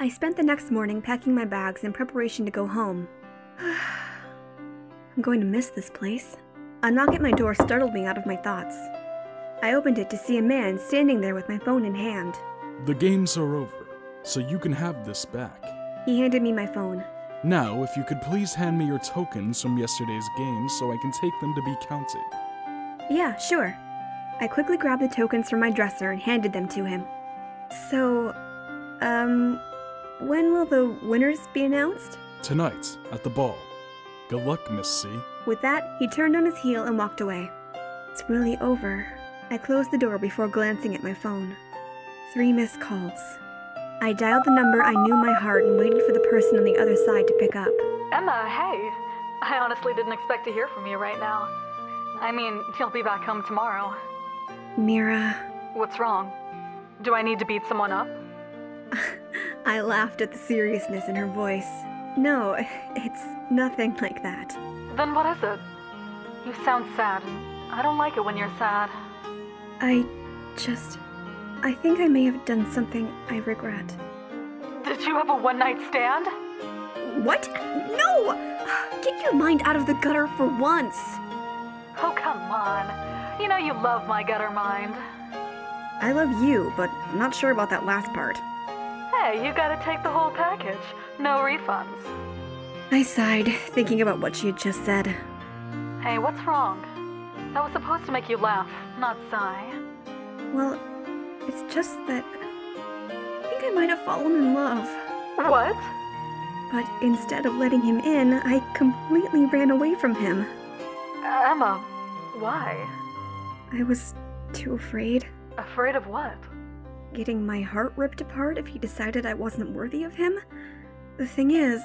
I spent the next morning packing my bags in preparation to go home. I'm going to miss this place. A knock at my door startled me out of my thoughts. I opened it to see a man standing there with my phone in hand. The games are over, so you can have this back. He handed me my phone. Now, if you could please hand me your tokens from yesterday's games so I can take them to be counted. Yeah, sure. I quickly grabbed the tokens from my dresser and handed them to him. So, when will the winners be announced? Tonight, at the ball. Good luck, Miss C. With that, he turned on his heel and walked away. It's really over. I closed the door before glancing at my phone. 3 missed calls. I dialed the number I knew by heart and waited for the person on the other side to pick up. Emma, hey. I honestly didn't expect to hear from you right now. I mean, you'll be back home tomorrow. Mira. What's wrong? Do I need to beat someone up? I laughed at the seriousness in her voice. No, it's nothing like that. Then what is it? You sound sad, and I don't like it when you're sad. I think I may have done something I regret. Did you have a one-night stand? What? No! Get your mind out of the gutter for once! Oh, come on. You know you love my gutter mind. I love you, but I'm not sure about that last part. Hey, you gotta take the whole package. No refunds. I sighed, thinking about what she had just said. Hey, what's wrong? That was supposed to make you laugh, not sigh. Well, it's just that I think I might have fallen in love. What? But instead of letting him in, I completely ran away from him. Emma, why? I was too afraid. Afraid of what? Getting my heart ripped apart if he decided I wasn't worthy of him? The thing is,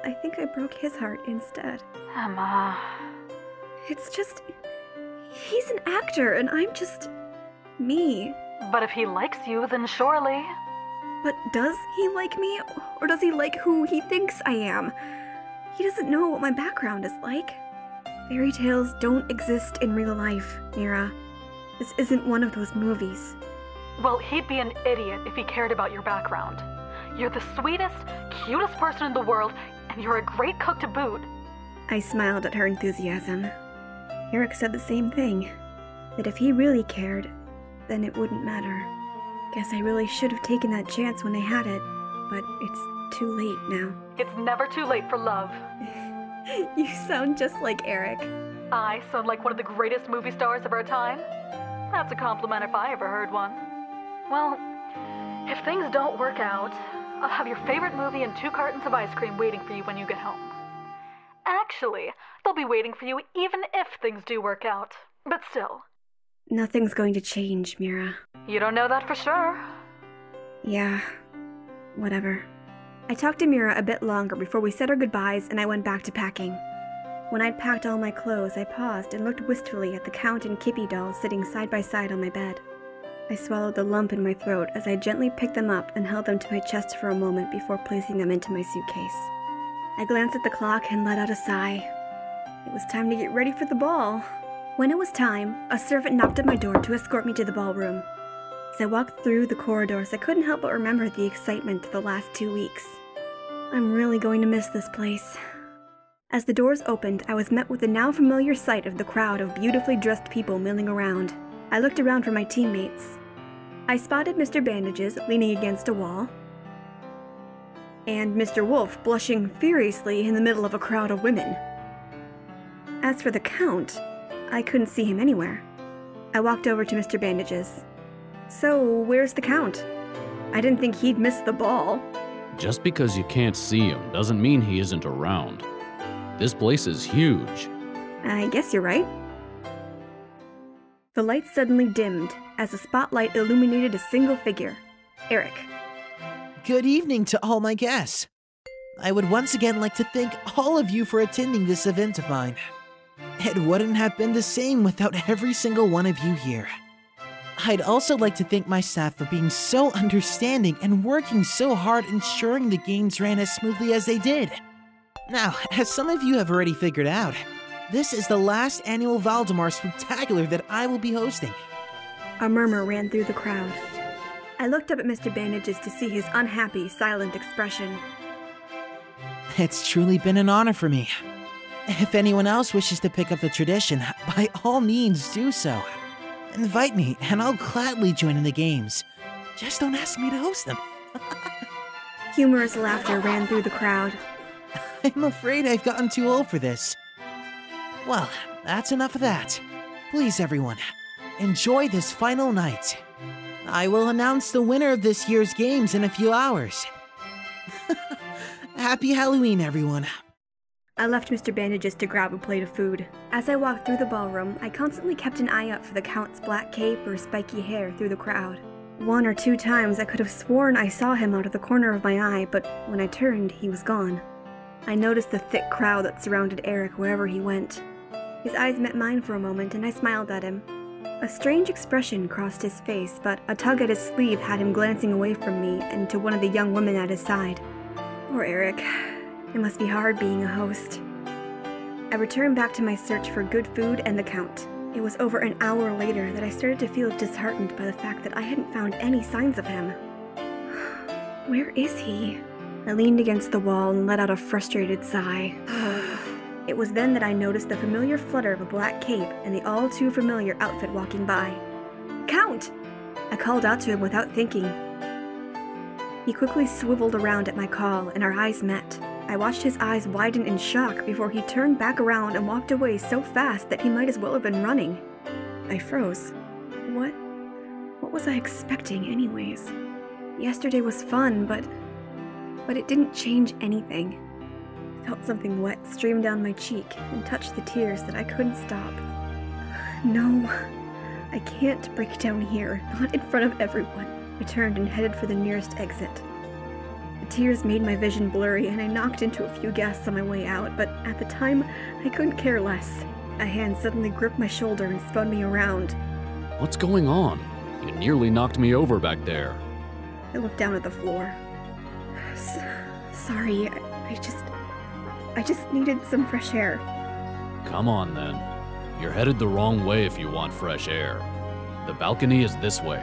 I think I broke his heart instead. Emma... It's just... he's an actor, and I'm just... me. But if he likes you, then surely... But does he like me, or does he like who he thinks I am? He doesn't know what my background is like. Fairy tales don't exist in real life, Mira. This isn't one of those movies. Well, he'd be an idiot if he cared about your background. You're the sweetest, cutest person in the world, and you're a great cook to boot. I smiled at her enthusiasm. Erik said the same thing, that if he really cared, then it wouldn't matter. Guess I really should have taken that chance when I had it, but it's too late now. It's never too late for love. You sound just like Erik. I sound like one of the greatest movie stars of our time? That's a compliment if I ever heard one. Well, if things don't work out, I'll have your favorite movie and 2 cartons of ice cream waiting for you when you get home. Actually, they'll be waiting for you even if things do work out. But still. Nothing's going to change, Mira. You don't know that for sure. Yeah, whatever. I talked to Mira a bit longer before we said our goodbyes and I went back to packing. When I'd packed all my clothes, I paused and looked wistfully at the Count and Kippy dolls sitting side by side on my bed. I swallowed the lump in my throat as I gently picked them up and held them to my chest for a moment before placing them into my suitcase. I glanced at the clock and let out a sigh. It was time to get ready for the ball. When it was time, a servant knocked at my door to escort me to the ballroom. As I walked through the corridors, I couldn't help but remember the excitement of the last 2 weeks. I'm really going to miss this place. As the doors opened, I was met with the now familiar sight of the crowd of beautifully dressed people milling around. I looked around for my teammates. I spotted Mr. Bandages leaning against a wall, and Mr. Wolf blushing furiously in the middle of a crowd of women. As for the Count, I couldn't see him anywhere. I walked over to Mr. Bandages. So, where's the Count? I didn't think he'd miss the ball. Just because you can't see him doesn't mean he isn't around. This place is huge. I guess you're right. The lights suddenly dimmed as a spotlight illuminated a single figure, Erik. Good evening to all my guests. I would once again like to thank all of you for attending this event of mine. It wouldn't have been the same without every single one of you here. I'd also like to thank my staff for being so understanding and working so hard ensuring the games ran as smoothly as they did. Now, as some of you have already figured out, this is the last annual Valdemar Spectacular that I will be hosting. A murmur ran through the crowd. I looked up at Mr. Bandages to see his unhappy, silent expression. It's truly been an honor for me. If anyone else wishes to pick up the tradition, by all means do so. Invite me, and I'll gladly join in the games. Just don't ask me to host them. Humorous laughter ran through the crowd. I'm afraid I've gotten too old for this. Well, that's enough of that. Please, everyone, enjoy this final night. I will announce the winner of this year's games in a few hours. Happy Halloween, everyone. I left Mr. Bandages to grab a plate of food. As I walked through the ballroom, I constantly kept an eye out for the Count's black cape or spiky hair through the crowd. 1 or 2 times I could have sworn I saw him out of the corner of my eye, but when I turned, he was gone. I noticed the thick crowd that surrounded Erik wherever he went. His eyes met mine for a moment, and I smiled at him. A strange expression crossed his face, but a tug at his sleeve had him glancing away from me and to one of the young women at his side. Poor Erik. It must be hard being a host. I returned back to my search for good food and the Count. It was over an hour later that I started to feel disheartened by the fact that I hadn't found any signs of him. Where is he? I leaned against the wall and let out a frustrated sigh. It was then that I noticed the familiar flutter of a black cape and the all-too-familiar outfit walking by. Count! I called out to him without thinking. He quickly swiveled around at my call, and our eyes met. I watched his eyes widen in shock before he turned back around and walked away so fast that he might as well have been running. I froze. What was I expecting anyways? Yesterday was fun, but it didn't change anything. I felt something wet stream down my cheek and touch the tears that I couldn't stop. No, I can't break down here, not in front of everyone. I turned and headed for the nearest exit. The tears made my vision blurry, and I knocked into a few guests on my way out, but at the time, I couldn't care less. A hand suddenly gripped my shoulder and spun me around. What's going on? You nearly knocked me over back there. I looked down at the floor. Sorry, I just needed some fresh air. Come on then. You're headed the wrong way if you want fresh air. The balcony is this way.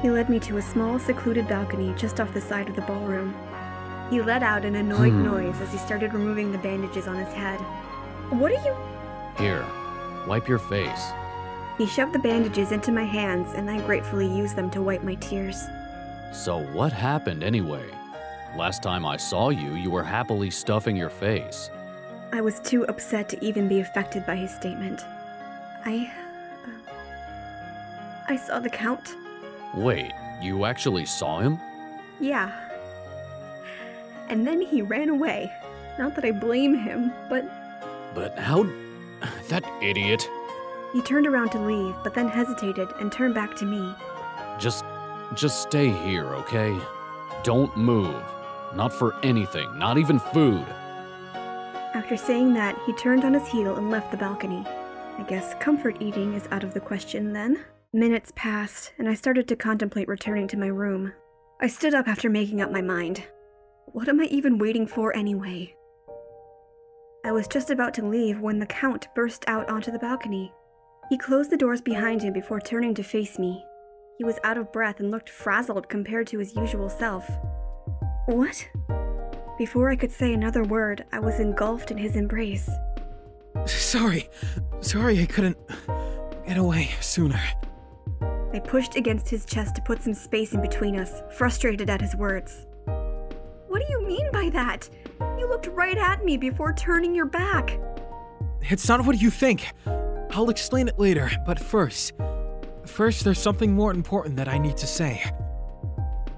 He led me to a small, secluded balcony just off the side of the ballroom. He let out an annoyed noise as he started removing the bandages on his head. What are you— Here, wipe your face. He shoved the bandages into my hands, and I gratefully used them to wipe my tears. So what happened anyway? Last time I saw you, you were happily stuffing your face. I was too upset to even be affected by his statement. I saw the Count. Wait, you actually saw him? Yeah. And then he ran away. Not that I blame him, but— But how— that idiot. He turned around to leave, but then hesitated and turned back to me. Just stay here, okay? Don't move. Not for anything, not even food. After saying that, he turned on his heel and left the balcony. I guess comfort eating is out of the question then. Minutes passed, and I started to contemplate returning to my room. I stood up after making up my mind. What am I even waiting for anyway? I was just about to leave when the Count burst out onto the balcony. He closed the doors behind him before turning to face me. He was out of breath and looked frazzled compared to his usual self. What? Before I could say another word, I was engulfed in his embrace. Sorry I couldn't get away sooner. I pushed against his chest to put some space in between us, frustrated at his words. What do you mean by that? You looked right at me before turning your back. It's not what you think. I'll explain it later, but first, there's something more important that I need to say.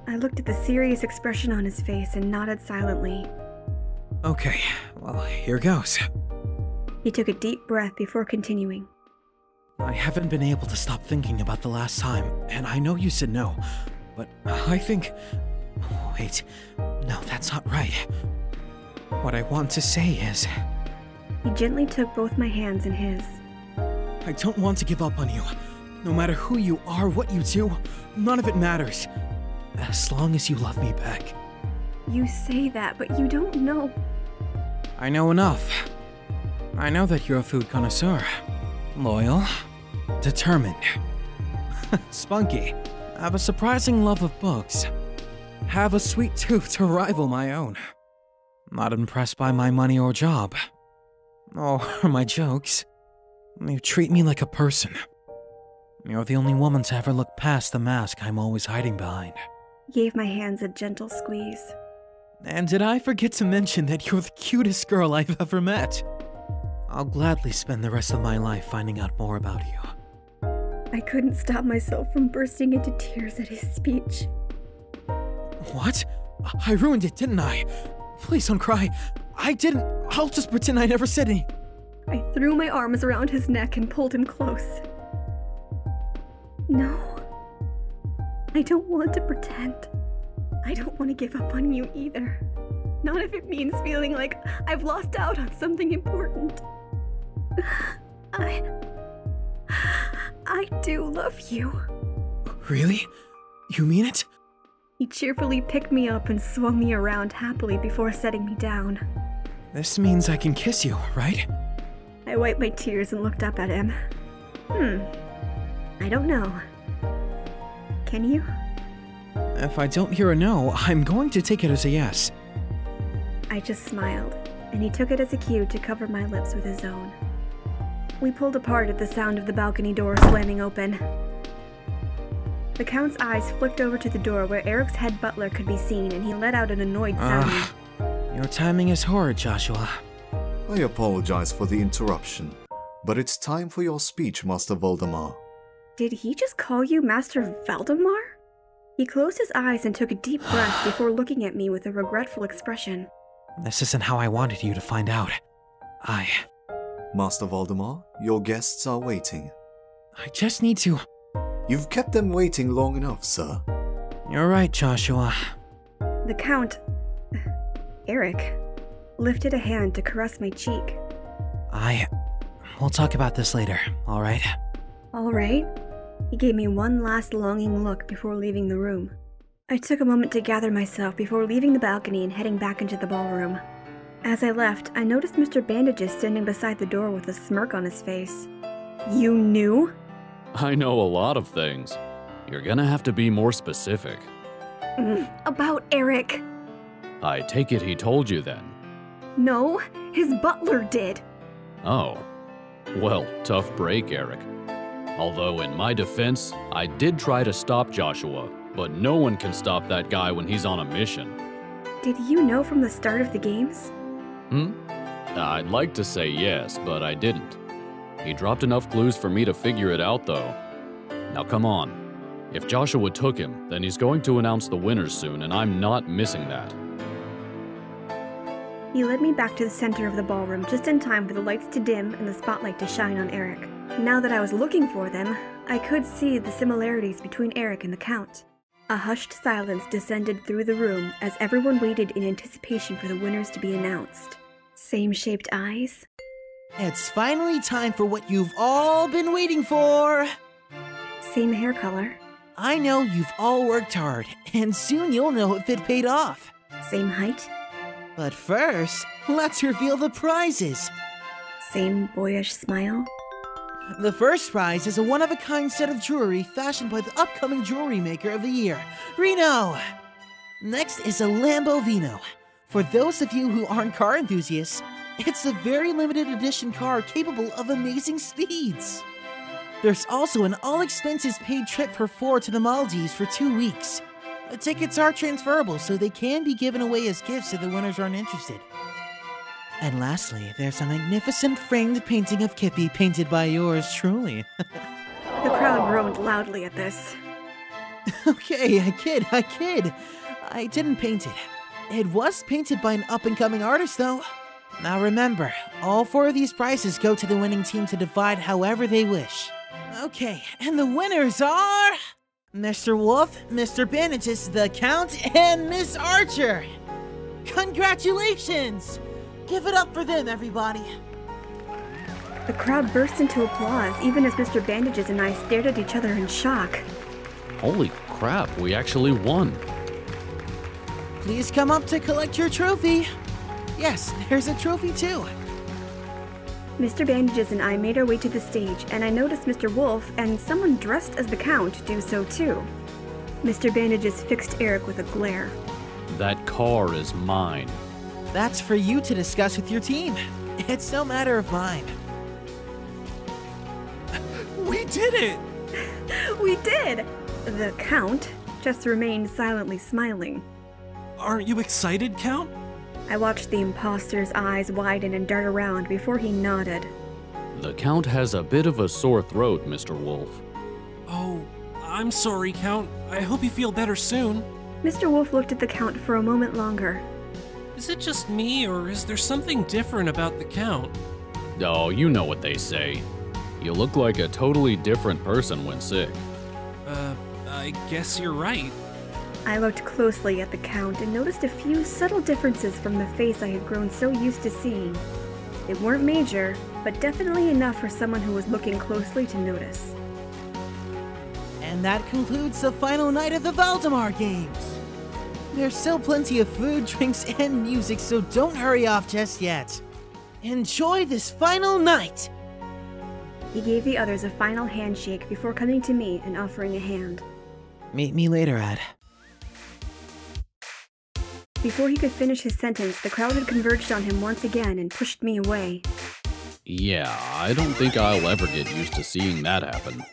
I looked at the serious expression on his face and nodded silently. Okay, well, here goes. He took a deep breath before continuing. I haven't been able to stop thinking about the last time, and I know you said no, but I think— Wait, no, that's not right. What I want to say is— He gently took both my hands in his. I don't want to give up on you. No matter who you are, what you do, none of it matters. As long as you love me back. You say that, but you don't know. I know enough. I know that you're a food connoisseur. Loyal. Determined. Spunky. have a surprising love of books, have a sweet tooth to rival my own. Not impressed by my money or job, or my jokes. You treat me like a person. You're the only woman to ever look past the mask I'm always hiding behind. Gave my hands a gentle squeeze. And did I forget to mention that you're the cutest girl I've ever met? I'll gladly spend the rest of my life finding out more about you. I couldn't stop myself from bursting into tears at his speech. What? I ruined it, didn't I? Please don't cry. I didn't. I'll just pretend I never said any. I threw my arms around his neck and pulled him close. No. I don't want to pretend. I don't want to give up on you either. Not if it means feeling like I've lost out on something important. I do love you. Really? You mean it? He cheerfully picked me up and swung me around happily before setting me down. This means I can kiss you, right? I wiped my tears and looked up at him. I don't know. Can you? If I don't hear a no, I'm going to take it as a yes. I just smiled, and he took it as a cue to cover my lips with his own. We pulled apart at the sound of the balcony door slamming open. The Count's eyes flicked over to the door where Erik's head butler could be seen, and he let out an annoyed sound. Your timing is horrid, Joshua. I apologize for the interruption, but it's time for your speech, Master Valdemar. Did he just call you Master Valdemar? He closed his eyes and took a deep breath before looking at me with a regretful expression. This isn't how I wanted you to find out. Master Valdemar, your guests are waiting. I just need to... You've kept them waiting long enough, sir. You're right, Joshua. The Count... Erik... lifted a hand to caress my cheek. We'll talk about this later, alright? Alright. He gave me one last longing look before leaving the room. I took a moment to gather myself before leaving the balcony and heading back into the ballroom. As I left, I noticed Mr. Bandages standing beside the door with a smirk on his face. You knew? I know a lot of things. You're gonna have to be more specific. About Erik. I take it he told you then. No, his butler did. Oh. Well, tough break, Erik. Although in my defense, I did try to stop Joshua, but no one can stop that guy when he's on a mission. Did you know from the start of the games? I'd like to say yes, but I didn't. He dropped enough clues for me to figure it out, though. Now come on. If Joshua took him, then he's going to announce the winners soon, and I'm not missing that. He led me back to the center of the ballroom just in time for the lights to dim and the spotlight to shine on Erik. Now that I was looking for them, I could see the similarities between Erik and the Count. A hushed silence descended through the room as everyone waited in anticipation for the winners to be announced. Same-shaped eyes. It's finally time for what you've all been waiting for! Same hair color. I know you've all worked hard, and soon you'll know if it paid off. Same height. But first, let's reveal the prizes. Same boyish smile. The first prize is a one-of-a-kind set of jewelry fashioned by the upcoming jewelry maker of the year, Reno. Next is a Lambovino. For those of you who aren't car enthusiasts, it's a very limited edition car capable of amazing speeds. There's also an all-expenses-paid trip for 4 to the Maldives for 2 weeks. The tickets are transferable, so they can be given away as gifts if the winners aren't interested. And lastly, there's a magnificent framed painting of Kippy painted by yours truly. The crowd groaned loudly at this. Okay, I kid. I didn't paint it. It was painted by an up-and-coming artist, though. Now remember, all 4 of these prizes go to the winning team to divide however they wish. Okay, and the winners are... Mr. Wolf, Mr. Bandages, the Count, and Miss Archer! Congratulations! Give it up for them, everybody! The crowd burst into applause, even as Mr. Bandages and I stared at each other in shock. Holy crap, we actually won. Please come up to collect your trophy. Yes, there's a trophy too. Mr. Bandages and I made our way to the stage, and I noticed Mr. Wolf and someone dressed as the Count do so too. Mr. Bandages fixed Erik with a glare. That car is mine. That's for you to discuss with your team. It's no matter of mine. We did it! We did! The Count just remained silently smiling. Aren't you excited, Count? I watched the imposter's eyes widen and dart around before he nodded. The Count has a bit of a sore throat, Mr. Wolf. Oh, I'm sorry, Count. I hope you feel better soon. Mr. Wolf looked at the Count for a moment longer. Is it just me, or is there something different about the Count? Oh, you know what they say. You look like a totally different person when sick. I guess you're right. I looked closely at the Count and noticed a few subtle differences from the face I had grown so used to seeing. They weren't major, but definitely enough for someone who was looking closely to notice. And that concludes the final night of the Valdemar games. There's still plenty of food, drinks, and music, so don't hurry off just yet. Enjoy this final night! He gave the others a final handshake before coming to me and offering a hand. Meet me later, Ed. Before he could finish his sentence, the crowd had converged on him once again and pushed me away. Yeah, I don't think I'll ever get used to seeing that happen.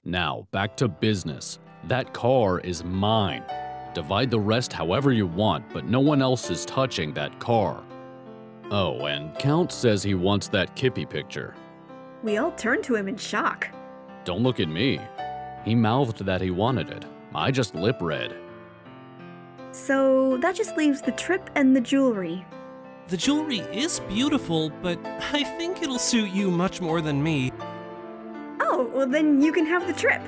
Now, back to business. That car is mine. Divide the rest however you want, but no one else is touching that car. Oh, and Count says he wants that Kippy picture. We all turned to him in shock. Don't look at me. He mouthed that he wanted it. I just lip read. So that just leaves the trip and the jewelry. The jewelry is beautiful, but I think it'll suit you much more than me. Oh, well then you can have the trip.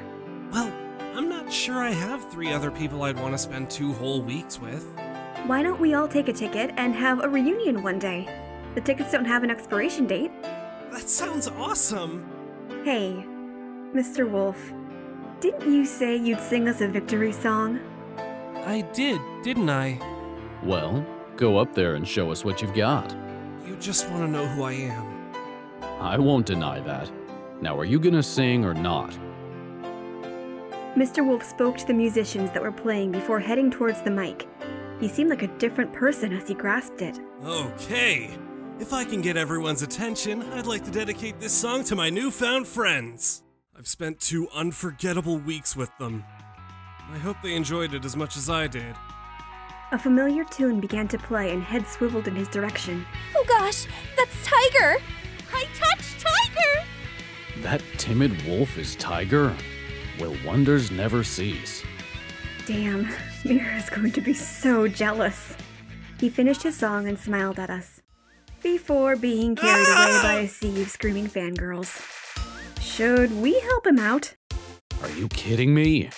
Well, I'm not sure I have 3 other people I'd want to spend 2 whole weeks with. Why don't we all take a ticket and have a reunion one day? The tickets don't have an expiration date. That sounds awesome! Hey, Mr. Wolf, didn't you say you'd sing us a victory song? I did, didn't I? Well, go up there and show us what you've got. You just want to know who I am. I won't deny that. Now, are you gonna sing or not? Mr. Wolf spoke to the musicians that were playing before heading towards the mic. He seemed like a different person as he grasped it. Okay. If I can get everyone's attention, I'd like to dedicate this song to my newfound friends. I've spent 2 unforgettable weeks with them. I hope they enjoyed it as much as I did. A familiar tune began to play and heads swiveled in his direction. Oh gosh, that's Tiger! I touched Tiger! That timid wolf is Tiger? Will wonders never cease? Damn, Mira is going to be so jealous. He finished his song and smiled at us, before being carried away by a sea of screaming fangirls. Should we help him out? Are you kidding me?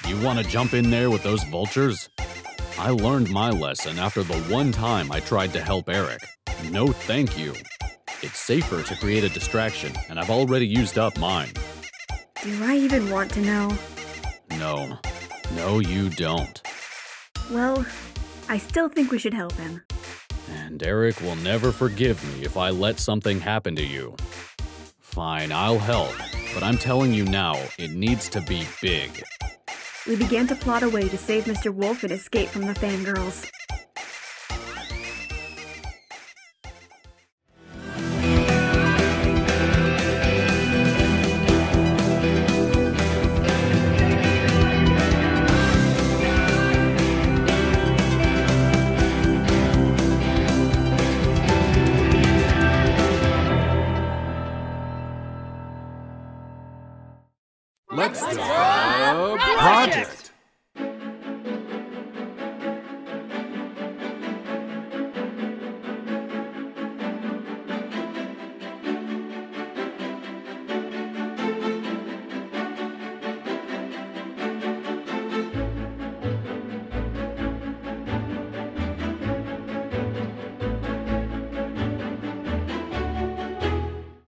You want to jump in there with those vultures? I learned my lesson after the one time I tried to help Erik. No thank you. It's safer to create a distraction, and I've already used up mine. Do I even want to know? No. No, you don't. Well, I still think we should help him. And Erik will never forgive me if I let something happen to you. Fine, I'll help, but I'm telling you now, it needs to be big. We began to plot a way to save Mr. Wolf and escape from the fangirls.